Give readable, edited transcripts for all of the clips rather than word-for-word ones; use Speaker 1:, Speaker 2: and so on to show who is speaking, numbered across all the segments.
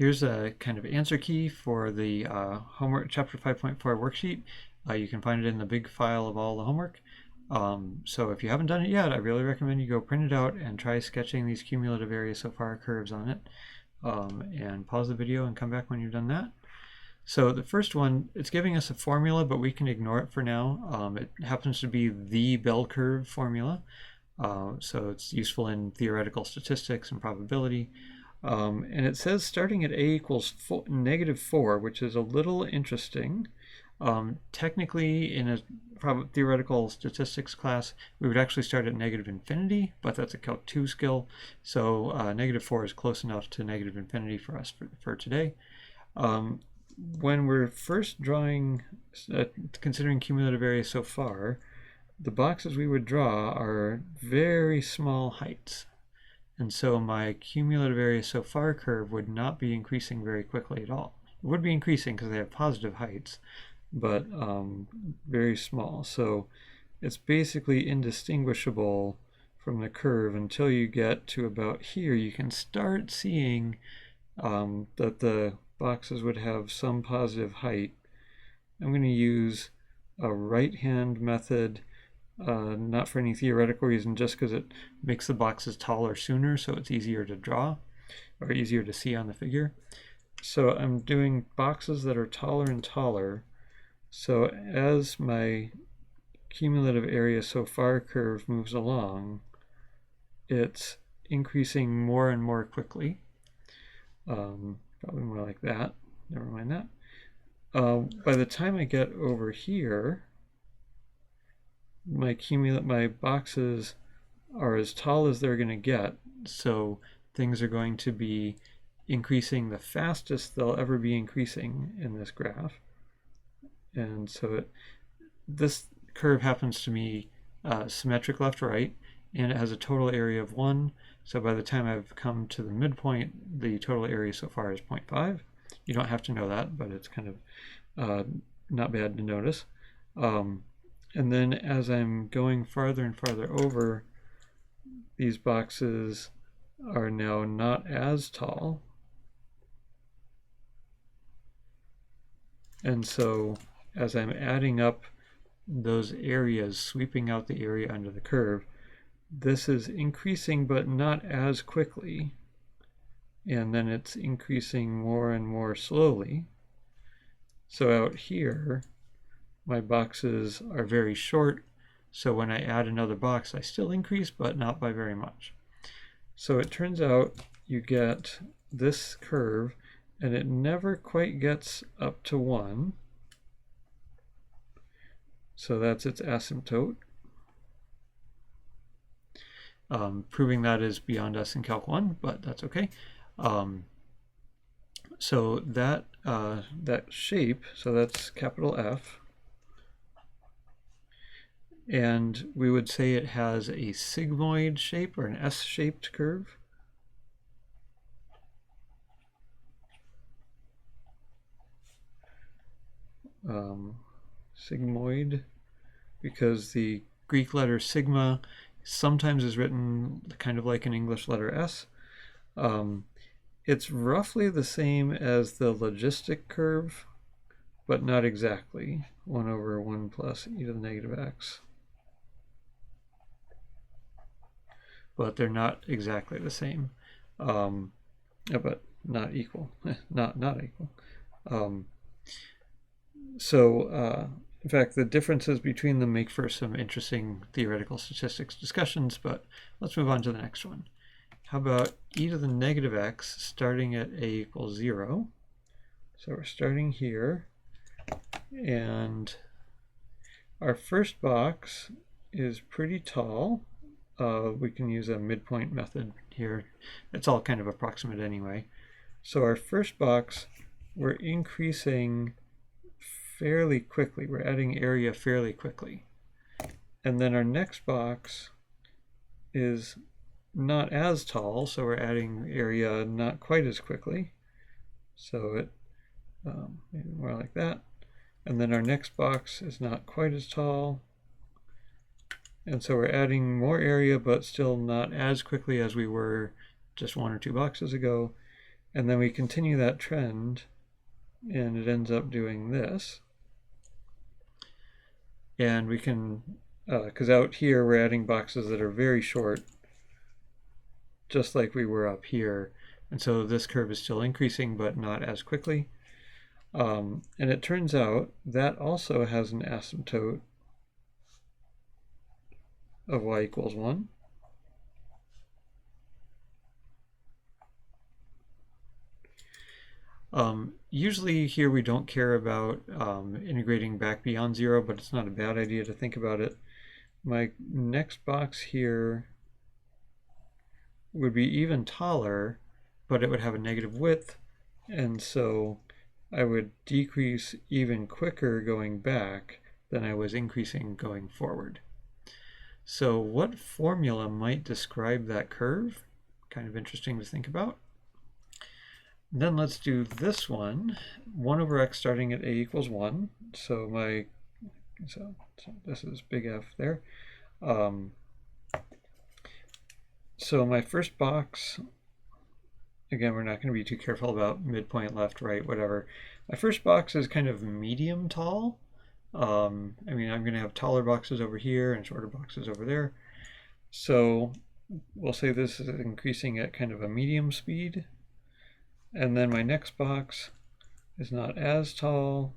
Speaker 1: Here's a kind of answer key for the homework chapter 5.4 worksheet. You can find it in the big file of all the homework. So if you haven't done it yet, I really recommend you go print it out and try sketching these cumulative area so far curves on it. And pause the video and come back when you've done that. So the first one, it's giving us a formula, but we can ignore it for now. It happens to be the bell curve formula. So it's useful in theoretical statistics and probability. And it says starting at a equals -4, which is a little interesting. Technically, in a theoretical statistics class, we would actually start at -infinity, but that's a Calc 2 skill. So -4 is close enough to -infinity for us for today. When we're first drawing, considering cumulative area so far, the boxes we would draw are very small heights. And so my cumulative area so far curve would not be increasing very quickly at all. It would be increasing because they have positive heights, but very small. So it's basically indistinguishable from the curve until you get to about here. You can start seeing that the boxes would have some positive height. I'm going to use a right-hand method, not for any theoretical reason, just because it makes the boxes taller sooner, so it's easier to draw or easier to see on the figure. So I'm doing boxes that are taller and taller. So as my cumulative area so far curve moves along, it's increasing more and more quickly. Probably more like that. Never mind that. By the time I get over here, my boxes are as tall as they're going to get, so things are going to be increasing the fastest they'll ever be increasing in this graph. And so this curve happens to be symmetric left-right, and it has a total area of 1. So by the time I've come to the midpoint, the total area so far is 0.5. You don't have to know that, but it's kind of not bad to notice. And then as I'm going farther and farther over, these boxes are now not as tall. And so as I'm adding up those areas, sweeping out the area under the curve, this is increasing but not as quickly. And then it's increasing more and more slowly. So out here, my boxes are very short, so when I add another box, I still increase, but not by very much. So it turns out you get this curve, and it never quite gets up to 1. So that's its asymptote. Proving that is beyond us in Calc 1, but that's okay. So that shape, so that's capital F, and we would say it has a sigmoid shape or an S-shaped curve. Sigmoid, because the Greek letter sigma sometimes is written kind of like an English letter S. It's roughly the same as the logistic curve, but not exactly. 1 over 1 plus e to the negative x. But they're not exactly the same, but not equal. not equal. In fact, the differences between them make for some interesting theoretical statistics discussions, but let's move on to the next one. How about e to the negative x starting at a equals 0? So we're starting here, and our first box is pretty tall. We can use a midpoint method here. It's all kind of approximate anyway. So our first box, we're increasing fairly quickly. We're adding area fairly quickly. And then our next box is not as tall, so we're adding area not quite as quickly. So it maybe more like that. And then our next box is not quite as tall. And so we're adding more area, but still not as quickly as we were just 1 or 2 boxes ago. And then we continue that trend, and it ends up doing this. And we can, because out here we're adding boxes that are very short, just like we were up here. And so this curve is still increasing, but not as quickly. And it turns out that also has an asymptote of y equals 1. Usually here we don't care about integrating back beyond 0, but it's not a bad idea to think about it. My next box here would be even taller, but it would have a negative width, and so I would decrease even quicker going back than I was increasing going forward. So what formula might describe that curve? Kind of interesting to think about. Then let's do this one, 1 over x starting at a equals 1. So this is big F there. So my first box, again, we're not going to be too careful about midpoint, left, right, whatever. My first box is kind of medium tall. I mean, I'm going to have taller boxes over here and shorter boxes over there. So we'll say this is increasing at kind of a medium speed. And then my next box is not as tall.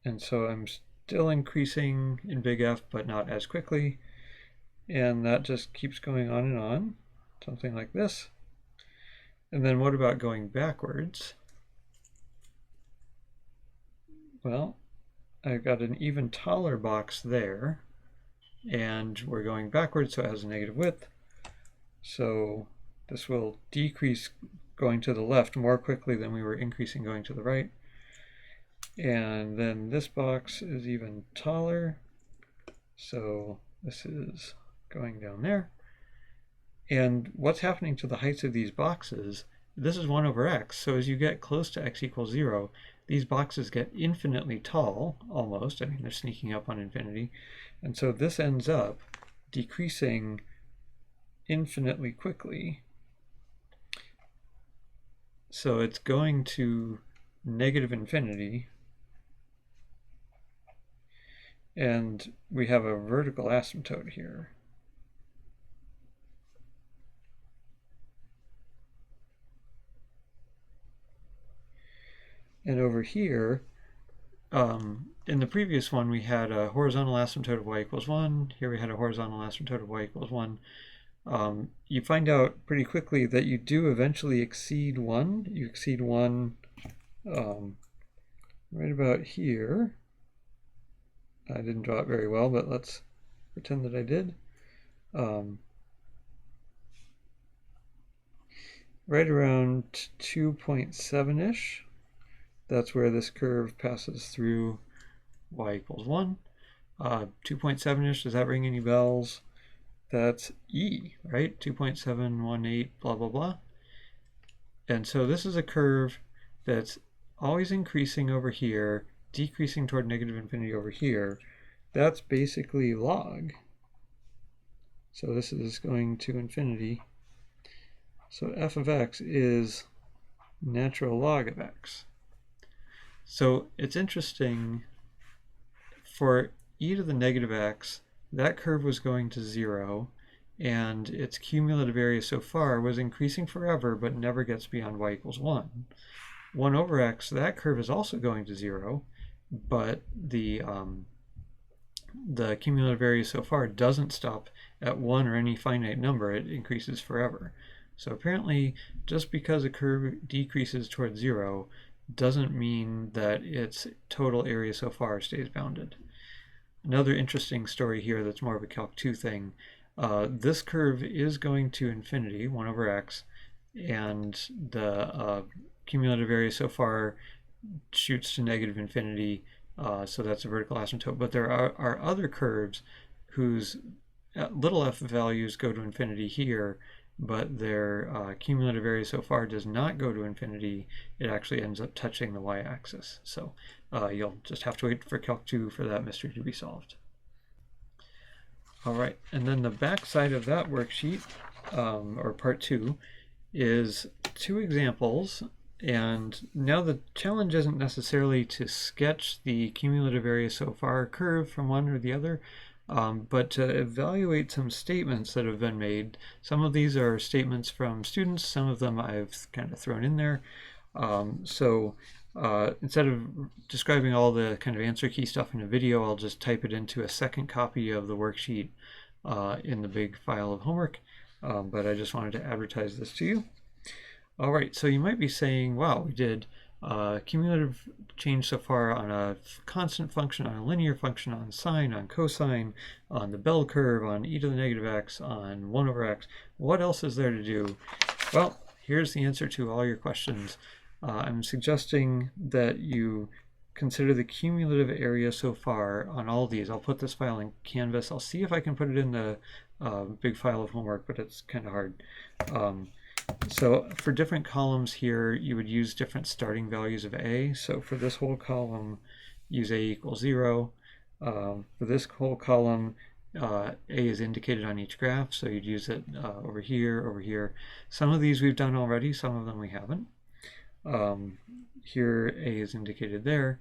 Speaker 1: And so I'm still increasing in big F, but not as quickly. And that just keeps going on and on, something like this. And then what about going backwards? Well, I've got an even taller box there, and we're going backwards, so it has a negative width. So this will decrease going to the left more quickly than we were increasing going to the right. And then this box is even taller, so this is going down there. And what's happening to the heights of these boxes, this is 1 over x, so as you get close to x equals 0, these boxes get infinitely tall, almost. I mean, they're sneaking up on infinity. And so this ends up decreasing infinitely quickly. So it's going to negative infinity. And we have a vertical asymptote here. And over here, in the previous one, we had a horizontal asymptote of y equals 1. Here we had a horizontal asymptote of y equals 1. You find out pretty quickly that you do eventually exceed 1. You exceed 1 right about here. I didn't draw it very well, but let's pretend that I did. Right around 2.7-ish. That's where this curve passes through y equals 1. 2.7-ish, does that ring any bells? That's E, right? 2.718, blah, blah, blah. And so this is a curve that's always increasing over here, decreasing toward negative infinity over here. That's basically log. So this is going to infinity. So f of x is natural log of x. So it's interesting, for e to the negative x, that curve was going to 0, and its cumulative area so far was increasing forever, but never gets beyond y equals 1. 1 over x, that curve is also going to 0, but the cumulative area so far doesn't stop at 1 or any finite number. It increases forever. So apparently, just because a curve decreases towards 0 doesn't mean that its total area so far stays bounded. Another interesting story here that's more of a Calc 2 thing. This curve is going to infinity, 1 over x, and the cumulative area so far shoots to negative infinity, so that's a vertical asymptote. But there are other curves whose little f values go to infinity here, but their cumulative area so far does not go to infinity. It actually ends up touching the y-axis. So you'll just have to wait for Calc 2 for that mystery to be solved. All right, and then the back side of that worksheet or part 2, is 2 examples. And now the challenge isn't necessarily to sketch the cumulative area so far curve from one or the other, but to evaluate some statements that have been made. Some of these are statements from students, some of them I've kind of thrown in there. Instead of describing all the kind of answer key stuff in a video, I'll just type it into a second copy of the worksheet in the big file of homework. But I just wanted to advertise this to you. All right, so you might be saying, wow, we did cumulative change so far on a constant function, on a linear function, on sine, on cosine, on the bell curve, on e to the negative x, on 1 over x. What else is there to do? Well, here's the answer to all your questions. I'm suggesting that you consider the cumulative area so far on all these. I'll put this file in Canvas. I'll see if I can put it in the big file of homework, but it's kind of hard. So for different columns here, you would use different starting values of a. So for this whole column, use a equals 0. For this whole column, a is indicated on each graph, so you'd use it over here, over here. Some of these we've done already, some of them we haven't. Here a is indicated there.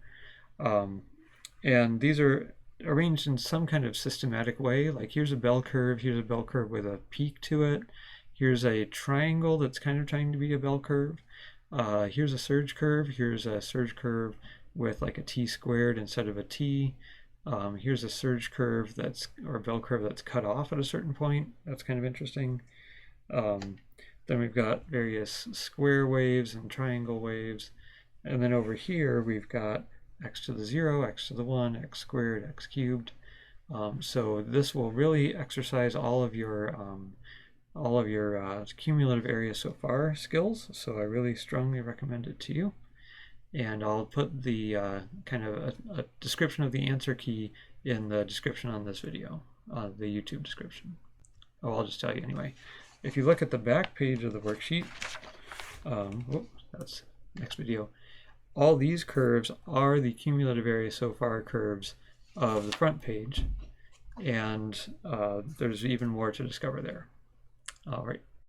Speaker 1: And these are arranged in some kind of systematic way. Like here's a bell curve with a peak to it. Here's a triangle that's kind of trying to be a bell curve. Here's a surge curve. Here's a surge curve with like a t squared instead of a t. Here's a surge curve or bell curve that's cut off at a certain point. That's kind of interesting. Then we've got various square waves and triangle waves. And then over here we've got x to the 0, x to the 1, x squared, x cubed. So this will really exercise all of your cumulative area so far skills, so I really strongly recommend it to you. And I'll put the kind of a description of the answer key in the description on this video, the YouTube description. Oh, I'll just tell you anyway. If you look at the back page of the worksheet, that's next video, all these curves are the cumulative area so far curves of the front page, and there's even more to discover there. All right.